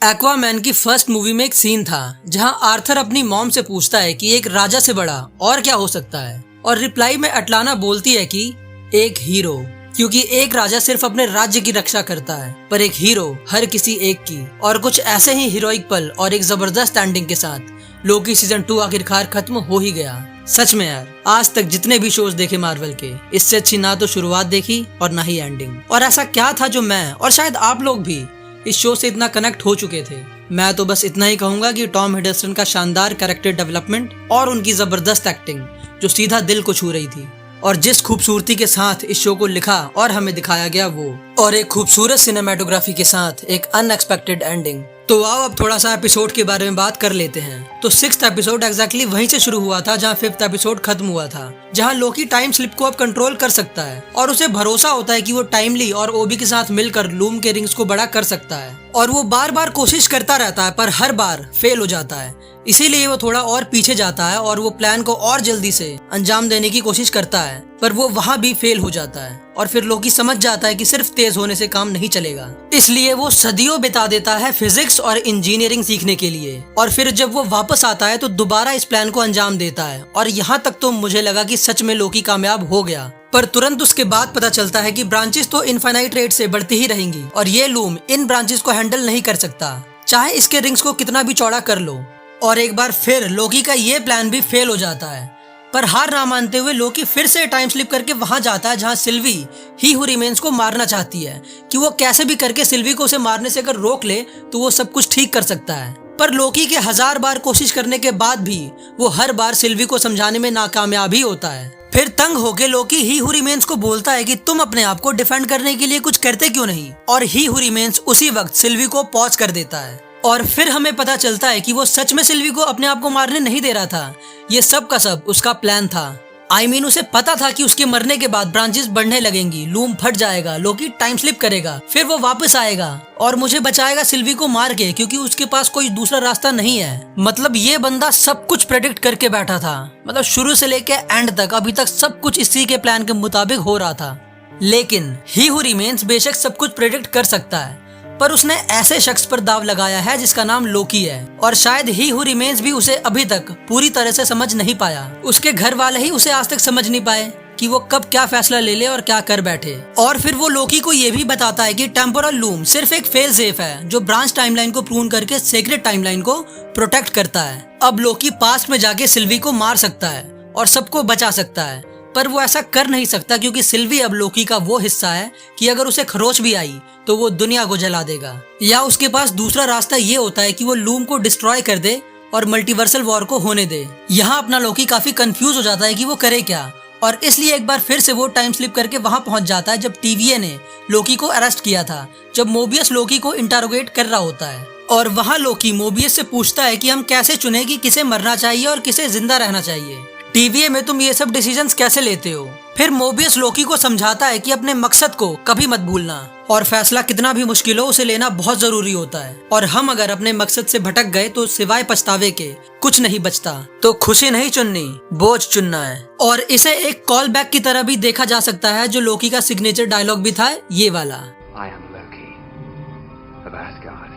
Aquaman की first movie में एक सीन था जहां आर्थर अपनी मॉम से पूछता है कि एक राजा से बड़ा और क्या हो सकता है, और रिप्लाई में अटलाना बोलती है कि एक हीरो, क्योंकि एक राजा सिर्फ अपने राज्य की रक्षा करता है पर एक हीरो हर किसी एक की। और कुछ ऐसे ही हीरोइक पल और एक जबरदस्त एंडिंग के साथ लोकी सीजन 2 आखिरकार खत्म हो ही गया। सच में यार, आज तक जितने भी शोज देखे मार्वल के, इससे अच्छी ना तो शुरुआत देखी और ना ही एंडिंग। और ऐसा क्या था जो मैं और शायद आप लोग भी इस शो से इतना कनेक्ट हो चुके थे? मैं तो बस इतना ही कहूंगा कि टॉम हिडलस्टन का शानदार कैरेक्टर डेवलपमेंट और उनकी जबरदस्त एक्टिंग जो सीधा दिल को छू रही थी, और जिस खूबसूरती के साथ इस शो को लिखा और हमें दिखाया गया वो, और एक खूबसूरत सिनेमेटोग्राफी के साथ एक अनएक्सपेक्टेड एंडिंग। तो आओ अब थोड़ा सा एपिसोड के बारे में बात कर लेते हैं। तो 6th एपिसोड एग्जैक्टली वहीं से शुरू हुआ था जहां 5th एपिसोड खत्म हुआ था, जहां लोकी टाइम स्लिप को अब कंट्रोल कर सकता है और उसे भरोसा होता है कि वो टाइमली और ओबी के साथ मिलकर लूम के रिंग्स को बड़ा कर सकता है। और वो बार बार कोशिश करता रहता है पर हर बार फेल हो जाता है, इसीलिए वो थोड़ा और पीछे जाता है और वो प्लान को और जल्दी से अंजाम देने की कोशिश करता है, पर वो वहाँ भी फेल हो जाता है। और फिर लोकी समझ जाता है कि सिर्फ तेज होने से काम नहीं चलेगा, इसलिए वो सदियों बिता देता है फिजिक्स और इंजीनियरिंग सीखने के लिए। और फिर जब वो वापस आता है तो दोबारा इस प्लान को अंजाम देता है, और यहाँ तक तो मुझे लगा कि सच में लोकी कामयाब हो गया। पर तुरंत उसके बाद पता चलता है कि ब्रांचेस तो इनफाइनाइट रेट से बढ़ती ही रहेंगी और ये लूम इन ब्रांचेस को हैंडल नहीं कर सकता, चाहे इसके रिंग्स को कितना भी चौड़ा कर लो। और एक बार फिर लोकी का ये प्लान भी फेल हो जाता है, पर हार ना मानते हुए लोकी फिर से टाइम स्लिप करके वहां जाता है जहां सिल्वी ही हू रिमेन्स को मारना चाहती है कि वो कैसे भी करके सिल्वी को उसे मारने से अगर रोक ले तो वो सब कुछ ठीक कर सकता है। पर लोकी के 1000 बार कोशिश करने के बाद भी वो हर बार सिल्वी को समझाने में नाकामयाब ही होता है। फिर तंग होके लोकी ही हू रिमेन्स को बोलता है कि तुम अपने आप को डिफेंड करने के लिए कुछ करते क्यों नहीं, और ही हू रिमेन्स उसी वक्त सिल्वी को पॉज कर देता है। और फिर हमें पता चलता है कि वो सच में सिल्वी को अपने आप को मारने नहीं दे रहा था, ये सब का सब उसका प्लान था। उसे पता था कि उसके मरने के बाद ब्रांचेस बढ़ने लगेंगी, लूम फट जाएगा, लोकी टाइम स्लिप करेगा, फिर वो वापस आएगा और मुझे बचाएगा सिल्वी को मार के, क्योंकि उसके पास कोई दूसरा रास्ता नहीं है। मतलब ये बंदा सब कुछ प्रेडिक्ट करके बैठा था, मतलब शुरू से लेके एंड तक अभी तक सब कुछ इसी के प्लान के मुताबिक हो रहा था। लेकिन ही हू रिमेन्स बेशक सब कुछ प्रेडिक्ट कर सकता है, पर उसने ऐसे शख्स पर दाव लगाया है जिसका नाम लोकी है, और शायद ही हू रिमेन्स भी उसे अभी तक पूरी तरह से समझ नहीं पाया। उसके घर वाले ही उसे आज तक समझ नहीं पाए कि वो कब क्या फैसला ले ले और क्या कर बैठे। और फिर वो लोकी को ये भी बताता है कि टेम्पोरल लूम सिर्फ एक फेल सेफ है जो ब्रांच टाइमलाइन को प्रून करके सेक्रेट टाइमलाइन को प्रोटेक्ट करता है। अब लोकी पास्ट में जाके सिल्वी को मार सकता है और सबको बचा सकता है, पर वो ऐसा कर नहीं सकता क्योंकि सिल्वी अब लोकी का वो हिस्सा है कि अगर उसे खरोच भी आई तो वो दुनिया को जला देगा। या उसके पास दूसरा रास्ता ये होता है कि वो लूम को डिस्ट्रॉय कर दे और मल्टीवर्सल वॉर को होने दे। यहाँ अपना लोकी काफी कंफ्यूज हो जाता है कि वो करे क्या, और इसलिए एक बार फिर से वो टाइम स्लिप करके वहाँ पहुँच जाता है जब TVA ने लोकी को अरेस्ट किया था, जब मोबियस लोकी को इंटरोगेट कर रहा होता है। और वहाँ लोकी मोबियस से पूछता है कि हम कैसे चुने कि किसे मरना चाहिए और किसे जिंदा रहना चाहिए, TVA में तुम ये सब डिसीजंस कैसे लेते हो। फिर मोबियस लोकी को समझाता है कि अपने मकसद को कभी मत भूलना, और फैसला कितना भी मुश्किल हो उसे लेना बहुत जरूरी होता है, और हम अगर अपने मकसद से भटक गए तो सिवाय पछतावे के कुछ नहीं बचता। तो खुशी नहीं चुननी, बोझ चुनना है। और इसे एक कॉल बैक की तरह भी देखा जा सकता है, जो लोकी का सिग्नेचर डायलॉग भी था ये वाला, I am Loki of Asgard,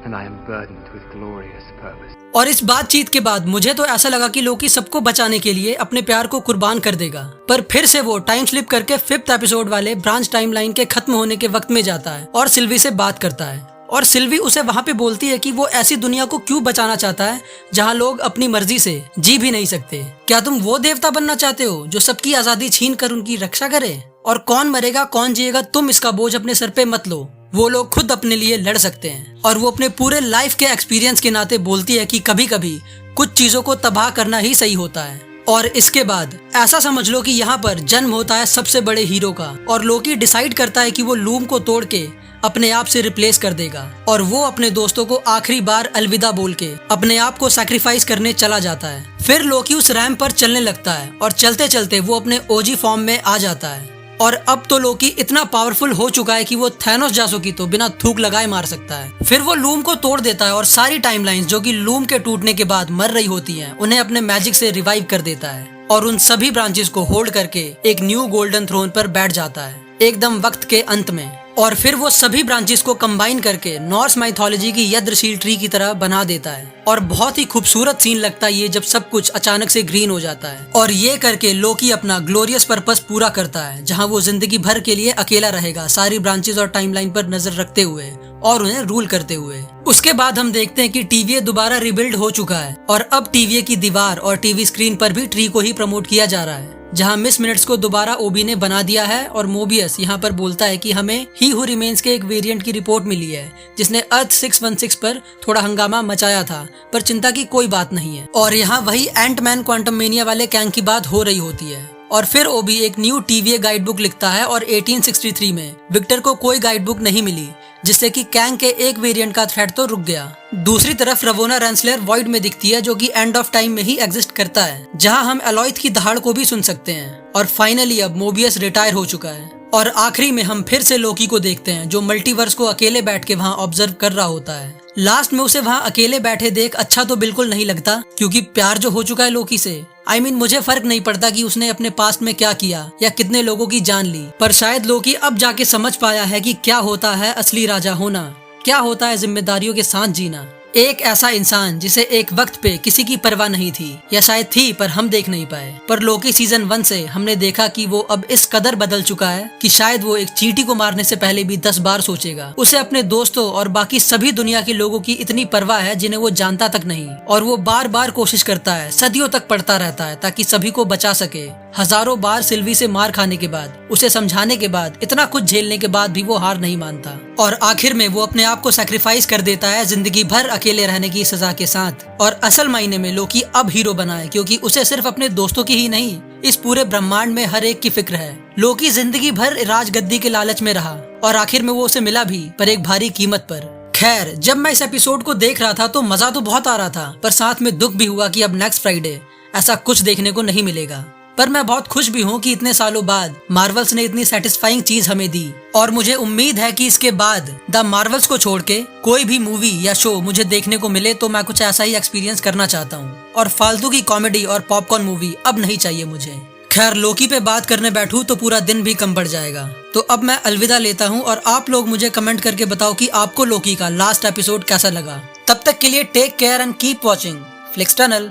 and I am burdened with glorious purpose. और इस बातचीत के बाद मुझे तो ऐसा लगा कि लोकी सबको बचाने के लिए अपने प्यार को कुर्बान कर देगा, पर फिर से वो टाइम स्लिप करके 5th एपिसोड वाले ब्रांच टाइमलाइन के खत्म होने के वक्त में जाता है और सिल्वी से बात करता है। और सिल्वी उसे वहाँ पे बोलती है कि वो ऐसी दुनिया को क्यों बचाना चाहता है जहाँ लोग अपनी मर्जी से जी भी नहीं सकते। क्या तुम वो देवता बनना चाहते हो जो सबकी आजादी छीन कर उनकी रक्षा करे? और कौन मरेगा कौन जिएगा तुम इसका बोझ अपने सर पे मत लो, वो लोग खुद अपने लिए लड़ सकते हैं। और वो अपने पूरे लाइफ के एक्सपीरियंस के नाते बोलती है कि कभी कभी कुछ चीजों को तबाह करना ही सही होता है। और इसके बाद ऐसा समझ लो कि यहाँ पर जन्म होता है सबसे बड़े हीरो का, और लोकी डिसाइड करता है कि वो लूम को तोड़ के अपने आप से रिप्लेस कर देगा, और वो अपने दोस्तों को आखिरी बार अलविदा बोल के अपने आप को सैक्रिफाइस करने चला जाता है। फिर लोकी उस रैंप पर चलने लगता है और चलते चलते वो अपने ओजी फॉर्म में आ जाता है। और अब तो लोकी इतना पावरफुल हो चुका है कि वो थैनोस जासो की तो बिना थूक लगाए मार सकता है। फिर वो लूम को तोड़ देता है और सारी टाइमलाइंस जो कि लूम के टूटने के बाद मर रही होती हैं, उन्हें अपने मैजिक से रिवाइव कर देता है और उन सभी ब्रांचेस को होल्ड करके एक न्यू गोल्डन थ्रोन पर बैठ जाता है। एकदम वक्त के अंत में। और फिर वो सभी ब्रांचेस को कंबाइन करके नॉर्स माइथोलॉजी की यद्रशील ट्री की तरह बना देता है। और बहुत ही खूबसूरत सीन लगता है ये जब सब कुछ अचानक से ग्रीन हो जाता है। और ये करके लोकी अपना ग्लोरियस पर्पस पूरा करता है, जहां वो जिंदगी भर के लिए अकेला रहेगा, सारी ब्रांचेस और टाइमलाइन पर नजर रखते हुए और उन्हें रूल करते हुए। उसके बाद हम देखते हैं कि टीवीए दोबारा रिबिल्ड हो चुका है और अब टीवीए की दीवार और टीवी स्क्रीन पर भी ट्री को ही प्रमोट किया जा रहा है, जहां मिस मिनट्स को दोबारा ओबी ने बना दिया है। और मोबियस यहाँ पर बोलता है कि हमें ही हू रिमेन्स के एक वेरिएंट की रिपोर्ट मिली है जिसने अर्थ 616 पर थोड़ा हंगामा मचाया था, पर चिंता की कोई बात नहीं है। और यहाँ वही एंटमैन क्वांटम मेनिया वाले कैंग की बात हो रही होती है। और फिर ओबी एक न्यू टीवीए गाइड बुक लिखता है और 1863 में विक्टर को कोई गाइड बुक नहीं मिली, जिससे कि कैंग के एक वेरिएंट का थ्रेट तो रुक गया। दूसरी तरफ रवोना रेंसलर वॉइड में दिखती है, जो कि एंड ऑफ टाइम में ही एग्जिस्ट करता है, जहां हम एलॉयथ की दहाड़ को भी सुन सकते हैं। और फाइनली अब मोबियस रिटायर हो चुका है। और आखिरी में हम फिर से लोकी को देखते हैं, जो मल्टीवर्स को अकेले बैठ के वहाँ ऑब्जर्व कर रहा होता है। लास्ट में उसे वहाँ अकेले बैठे देख अच्छा तो बिल्कुल नहीं लगता, क्योंकि प्यार जो हो चुका है लोकी से। मुझे फर्क नहीं पड़ता कि उसने अपने पास्ट में क्या किया या कितने लोगों की जान ली, पर शायद लोकी अब जाके समझ पाया है कि क्या होता है असली राजा होना, क्या होता है जिम्मेदारियों के साथ जीना। एक ऐसा इंसान जिसे एक वक्त पे किसी की परवाह नहीं थी, या शायद थी पर हम देख नहीं पाए। पर लोकी सीजन 1 से हमने देखा कि वो अब इस कदर बदल चुका है कि शायद वो एक चींटी को मारने से पहले भी 10 बार सोचेगा। उसे अपने दोस्तों और बाकी सभी दुनिया के लोगों की इतनी परवाह है जिन्हें वो जानता तक नहीं, और वो बार बार कोशिश करता है, सदियों तक पढ़ता रहता है ताकि सभी को बचा सके। हजारों बार सिल्वी से मार खाने के बाद, उसे समझाने के बाद, इतना कुछ झेलने के बाद भी वो हार नहीं मानता। और आखिर में वो अपने आप को सैक्रिफाइस कर देता है जिंदगी भर अकेले रहने की सजा के साथ। और असल मायने में लोकी अब हीरो बना है, क्योंकि उसे सिर्फ अपने दोस्तों की ही नहीं, इस पूरे ब्रह्मांड में हर एक की फिक्र है। लोकी जिंदगी भर राजगद्दी के लालच में रहा और आखिर में वो उसे मिला भी, पर एक भारी कीमत पर। खैर, जब मैं इस एपिसोड को देख रहा था तो मजा तो बहुत आ रहा था, पर साथ में दुख भी हुआ कि अब नेक्स्ट फ्राइडे ऐसा कुछ देखने को नहीं मिलेगा। पर मैं बहुत खुश भी हूँ कि इतने सालों बाद मार्वल्स ने इतनी सेटिस्फाइंग चीज हमें दी, और मुझे उम्मीद है कि इसके बाद द मार्वल्स को छोड़ के कोई भी मूवी या शो मुझे देखने को मिले तो मैं कुछ ऐसा ही एक्सपीरियंस करना चाहता हूँ। और फालतू की कॉमेडी और पॉपकॉर्न मूवी अब नहीं चाहिए मुझे। खैर, लोकी पे बात करने बैठूं तो पूरा दिन भी कम पड़ जाएगा। तो अब मैं अलविदा लेता हूँ, और आप लोग मुझे कमेंट करके बताओ कि आपको लोकी का लास्ट एपिसोड कैसा लगा। तब तक के लिए take care and keep watching Flix tunnel.